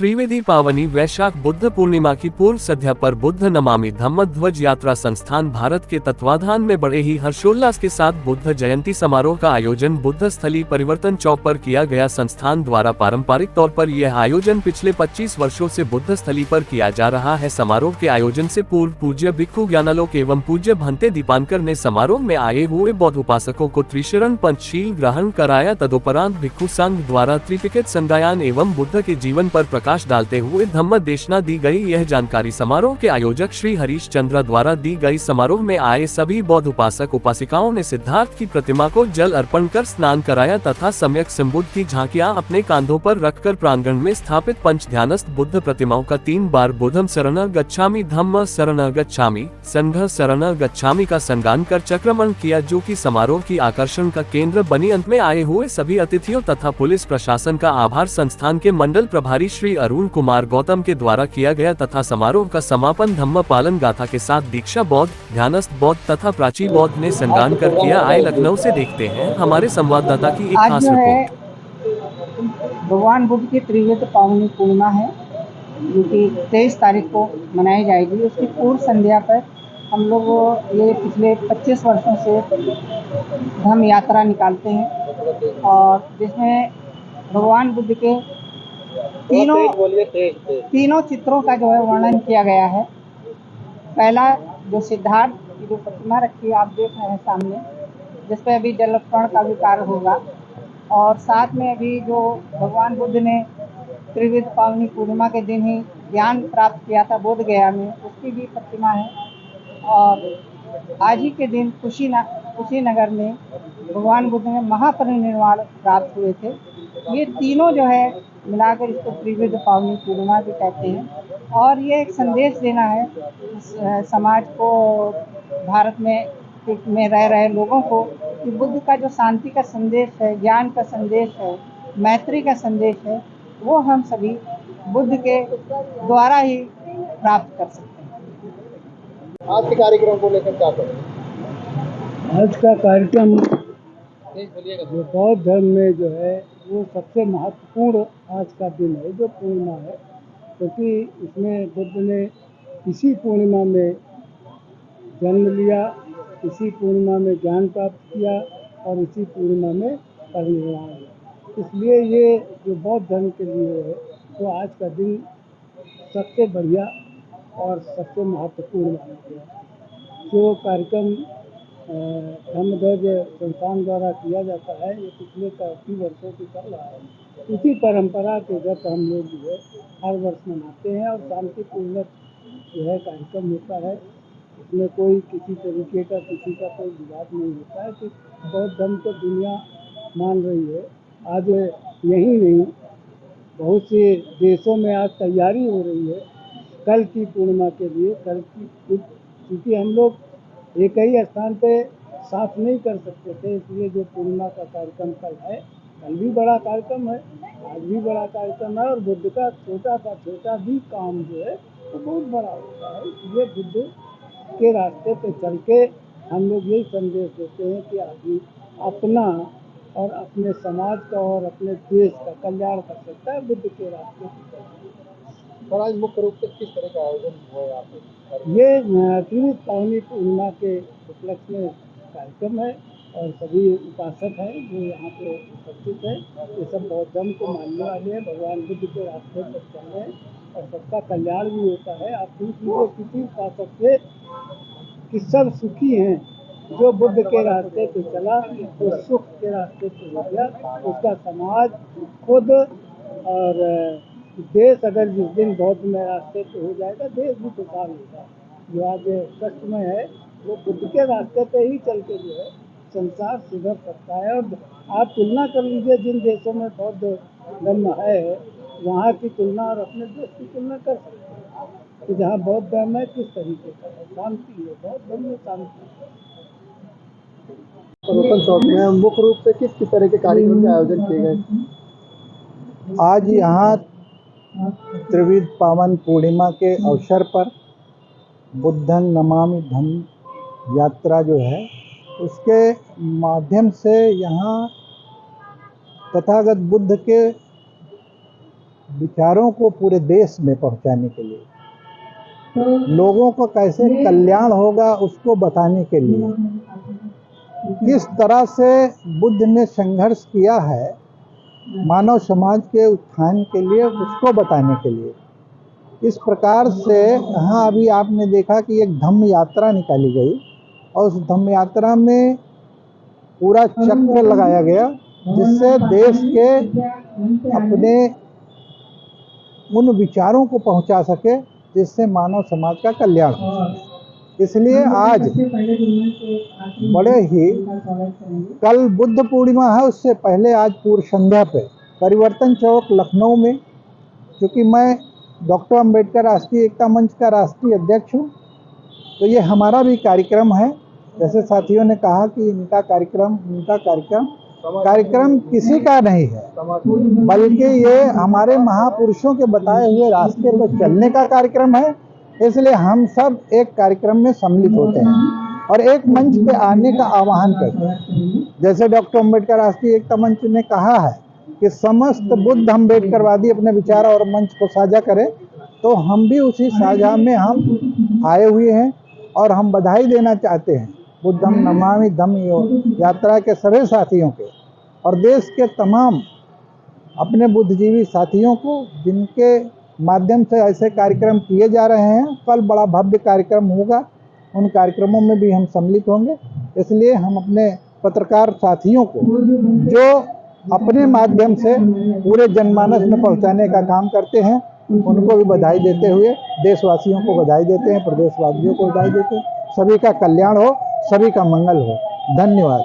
त्रिवेदी पावनी वैशाख बुद्ध पूर्णिमा की पूर्व संध्या पर बुद्ध नमामि धम्म ध्वज यात्रा संस्थान भारत के तत्वाधान में बड़े ही हर्षोल्लास के साथ बुद्ध जयंती समारोह का आयोजन बुद्ध स्थली परिवर्तन चौक पर किया गया। संस्थान द्वारा पारंपरिक तौर पर यह आयोजन पिछले 25 वर्षों से बुद्ध स्थली पर किया जा रहा है। समारोह के आयोजन से पूर्व पूज्य भिक्खु ज्ञानालोक एवं पूज्य भंते दीपांकर ने समारोह में आए हुए बौद्ध उपासकों को त्रिशरण पंचशील ग्रहण कराया। तदुपरांत भिक्खु संघ द्वारा त्रिपिटक संध्यायन एवं बुद्ध के जीवन पर प्रकाश डालते हुए धम्म देशना दी गई। यह जानकारी समारोह के आयोजक श्री हरीश चंद्र द्वारा दी गई। समारोह में आए सभी बौद्ध उपासक उपासिकाओं ने सिद्धार्थ की प्रतिमा को जल अर्पण कर स्नान कराया तथा सम्यक संबुद्ध की झांकियां अपने कांधों पर रखकर प्रांगण में स्थापित पंच ध्यानस्थ बुद्ध प्रतिमाओं का 3 बार बुद्धम शरणं गच्छामि, धम्म शरणं गच्छामि, संघ शरणं गच्छामि का संगान कर चक्रमण किया, जो कि समारोह की आकर्षण का केंद्र बनी। अंत में आए हुए सभी अतिथियों तथा पुलिस प्रशासन का आभार संस्थान के मंडल प्रभारी श्री अरुण कुमार गौतम के द्वारा किया गया तथा समारोह का समापन धम्म पालन गाथा के साथ दीक्षा बौद्ध, ध्यानस्थ बौद्ध तथा प्राची बौद्ध ने संगान कर किया। आए लखनऊ से देखते हैं हमारे संवाददाता की एक खास रिपोर्ट। भगवान बुद्ध की त्रिवेद पावनी पूर्णिमा है, जो कि 23 तारीख को मनाई जाएगी। उसकी पूर्व संध्या पर हम लोग ये पिछले 25 वर्षों से धम्म यात्रा निकालते हैं और जिसमें भगवान बुद्ध के तीनों चित्रों का जो है वर्णन किया गया है। पहला जो सिद्धार्थ की जो प्रतिमा रखी है, आप देख रहे हैं सामने, जिस पर अभी जलार्पण का भी कार्य होगा। और साथ में अभी जो भगवान बुद्ध ने त्रिविध पावनी पूर्णिमा के दिन ही ज्ञान प्राप्त किया था बोध गया में, उसकी भी प्रतिमा है। और आज ही के दिन कुशीनगर में भगवान बुद्ध ने महापरिनिर्वाण प्राप्त हुए थे। ये तीनों जो है मिलाकर इसको त्रिविध पावनी पूर्णिमा भी कहते हैं। और ये एक संदेश देना है समाज को, भारत में रह रहे लोगों को, कि बुद्ध का जो शांति का संदेश है, ज्ञान का संदेश है, मैत्री का संदेश है, वो हम सभी बुद्ध के द्वारा ही प्राप्त कर सकते हैं। आज के कार्यक्रम को लेकर क्या करें? आज का कार्यक्रम जो बौद्ध धर्म में जो है वो सबसे महत्वपूर्ण आज का दिन है, जो पूर्णिमा है, क्योंकि इसमें बुद्ध ने इसी पूर्णिमा में जन्म लिया, इसी पूर्णिमा में ज्ञान प्राप्त किया और इसी पूर्णिमा में परिनिर्वाण हुआ। इसलिए ये जो बौद्ध धर्म के लिए है तो आज का दिन सबसे बढ़िया और सबसे महत्वपूर्ण माना गया। जो कार्यक्रम धम्मध्वज संस्थान द्वारा किया जाता है, ये पिछले काफ़ी वर्षों से चल रहा है। इसी परंपरा के तहत हम लोग जो है हर वर्ष मनाते हैं और शांतिपूर्वक जो है कार्यक्रम होता है। इसमें कोई किसी तरीके का किसी का कोई विवाद नहीं होता है कि बौद्ध धर्म को दुनिया मान रही है। आज यही नहीं, बहुत से देशों में आज तैयारी हो रही है कल की पूर्णिमा के लिए। कल की, क्योंकि हम लोग एक ही स्थान पे साथ नहीं कर सकते थे, इसलिए जो पूर्णिमा का कार्यक्रम कल है, कल भी बड़ा कार्यक्रम है, आज भी बड़ा कार्यक्रम है। और बुद्ध का छोटा भी काम जो है वो बहुत बड़ा होता है। इसलिए बुद्ध के रास्ते पे चल के हम लोग यही संदेश देते हैं कि आदमी अपना और अपने समाज का और अपने देश का कल्याण कर सकता है बुद्ध के रास्ते पे। और आज मुख्य रूप से किस तरह का आयोजन हुआ यहाँ पे? ये त्रिविध पावनी पूर्णिमा के उपलक्ष्य में कार्यक्रम है और सभी उपासक हैं जो यहाँ पे उपस्थित हैं, ये सब बौद्ध धर्म को मानने वाले हैं, भगवान बुद्ध के रास्ते पर चल रहे हैं और सबका कल्याण भी होता है। आप पूछ लीजिए किसी उपासक से कि सब सुखी हैं, जो बुद्ध के रास्ते पे चला वो सुख के रास्ते पे हो गया, उसका समाज खुद और देश अगर जिस दिन बौद्ध में रास्ते पे हो जाएगा, देश भी खुशहाल होगा। जो आज कष्ट में है वो बुद्ध के रास्ते पे ही चल के जो है संसार सुधर सकता है। और आप तुलना कर लीजिए, जिन देशों में बौद्ध धर्म है वहाँ की तुलना और अपने देश की तुलना कर सकते हैं कि जहाँ बौद्ध धर्म है किस तरीके का है, शांति है, बौद्ध धर्म में शांति है। परिवर्तन चौक में मुख्य रूप से किस तरह के कार्यक्रम के आयोजन किए गए? आज यहाँ त्रिविध पावन पूर्णिमा के अवसर पर बुद्धं नमामि धम्म यात्रा जो है उसके माध्यम से यहाँ तथागत बुद्ध के विचारों को पूरे देश में पहुंचाने के लिए, लोगों को कैसे कल्याण होगा उसको बताने के लिए, किस तरह से बुद्ध ने संघर्ष किया है मानव समाज के उत्थान के लिए, उसको बताने के लिए। इस प्रकार से यहाँ अभी आपने देखा कि एक धम्म यात्रा निकाली गई और उस धम्म यात्रा में पूरा चक्र लगाया गया, जिससे देश के अपने उन विचारों को पहुंचा सके जिससे मानव समाज का कल्याण हो सके। इसलिए आज बड़े ही, कल बुद्ध पूर्णिमा है, उससे पहले आज पूर्व संध्या पे परिवर्तन चौक लखनऊ में, क्योंकि मैं डॉक्टर अंबेडकर राष्ट्रीय एकता मंच का राष्ट्रीय अध्यक्ष हूँ, तो ये हमारा भी कार्यक्रम है। जैसे साथियों ने कहा कि इनका कार्यक्रम किसी का नहीं है, बल्कि ये हमारे महापुरुषों के बताए हुए रास्ते पर चलने का कार्यक्रम है। इसलिए हम सब एक कार्यक्रम में सम्मिलित होते हैं और एक मंच पे आने का आह्वान करते हैं। जैसे डॉक्टर अंबेडकर राष्ट्रीय एकता मंच ने कहा है कि समस्त बुद्ध अम्बेडकरवादी अपने विचार और मंच को साझा करें, तो हम भी उसी साझा में हम आए हुए हैं और हम बधाई देना चाहते हैं बुद्धम नमामि धम्म यात्रा के सभी साथियों के और देश के तमाम अपने बुद्धिजीवी साथियों को, जिनके माध्यम से ऐसे कार्यक्रम किए जा रहे हैं। कल बड़ा भव्य कार्यक्रम होगा, उन कार्यक्रमों में भी हम सम्मिलित होंगे। इसलिए हम अपने पत्रकार साथियों को, जो अपने माध्यम से पूरे जनमानस में पहुंचाने का काम करते हैं, उनको भी बधाई देते हुए देशवासियों को बधाई देते हैं, प्रदेशवासियों को बधाई देते हैं। सभी का कल्याण हो, सभी का मंगल हो। धन्यवाद।